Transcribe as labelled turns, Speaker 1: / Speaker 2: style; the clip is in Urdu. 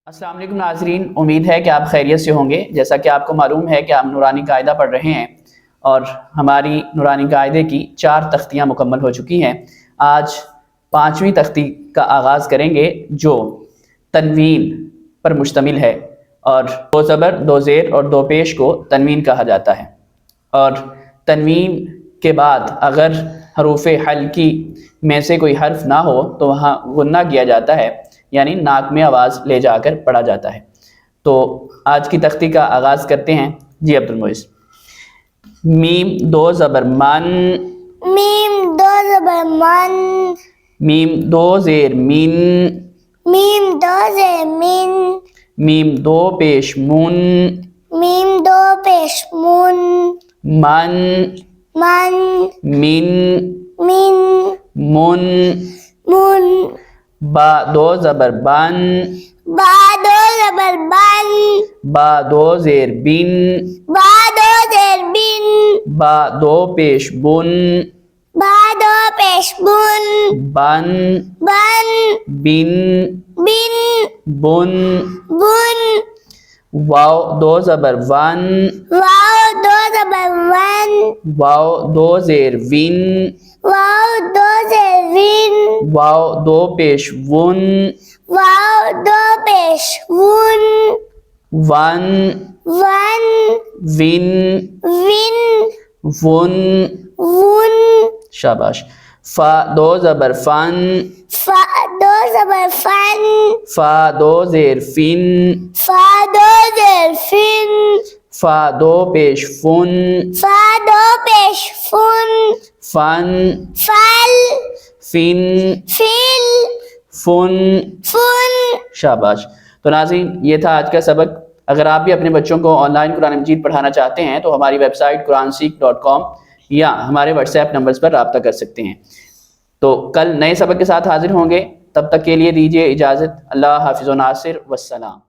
Speaker 1: السلام علیکم ناظرین، امید ہے کہ آپ خیریت سے ہوں گے۔ جیسا کہ آپ کو معلوم ہے کہ آپ نورانی قاعدہ پڑھ رہے ہیں اور ہماری نورانی قاعدے کی 4 تختیاں مکمل ہو چکی ہیں۔ آج 5ویں تختی کا آغاز کریں گے جو تنوین پر مشتمل ہے، اور 2 زبر 2 زیر اور 2 پیش کو تنوین کہا جاتا ہے۔ اور تنوین کے بعد اگر حروف حلقی میں سے کوئی حرف نہ ہو تو وہاں غنہ کیا جاتا ہے، یعنی ناک میں آواز لے جا کر پڑھا جاتا ہے۔ تو آج کی تختی کا آغاز کرتے ہیں۔ جی عبد المعز۔ میم 2 زبر من،
Speaker 2: میم 2 زبر من،
Speaker 1: میم 2 زیر من،
Speaker 2: میم 2 زیر من،
Speaker 1: میم 2 پیش من،
Speaker 2: میم 2 پیش من،
Speaker 1: من،
Speaker 2: من،
Speaker 1: من،
Speaker 2: من،
Speaker 1: من،
Speaker 2: من،
Speaker 1: با 2 زبر بن،
Speaker 2: با 2 زبر بن،
Speaker 1: با 2 زیر بن،
Speaker 2: با 2 زیر بن،
Speaker 1: با 2 پیش بن،
Speaker 2: با 2 پیش بن،
Speaker 1: بن،
Speaker 2: بن،
Speaker 1: بن،
Speaker 2: بن،
Speaker 1: بن،
Speaker 2: بن،
Speaker 1: واو 2 زبر ون،
Speaker 2: واو 2 زبر ون،
Speaker 1: واو 2 زیر ون،
Speaker 2: واو 2 زیر ون،
Speaker 1: واو 2 پیش ون،
Speaker 2: واو 2 پیش one,
Speaker 1: one,
Speaker 2: one,
Speaker 1: one,
Speaker 2: one,
Speaker 1: one,
Speaker 2: one,
Speaker 1: شاباش۔ فا 2 زبر فن،
Speaker 2: فا 2 زبر فن،
Speaker 1: فا 2 زیر فن،
Speaker 2: فا 2 زیر فن،
Speaker 1: فا 2 پیش فن،
Speaker 2: فا 2 پیش فن،
Speaker 1: فن،
Speaker 2: فل،
Speaker 1: فن،
Speaker 2: فل،
Speaker 1: فن،
Speaker 2: فن۔
Speaker 1: شاباش۔ تو ناظرین، یہ تھا آج کا سبق۔ اگر آپ بھی اپنے بچوں کو آن لائن قرآن مجید پڑھانا چاہتے ہیں تو ہماری ویب سائٹ quranseek.com یا ہمارے واٹس ایپ نمبرز پر رابطہ کر سکتے ہیں۔ تو کل نئے سبق کے ساتھ حاضر ہوں گے، تب تک کے لیے دیجیے اجازت۔ اللہ حافظ و ناصر، والسلام۔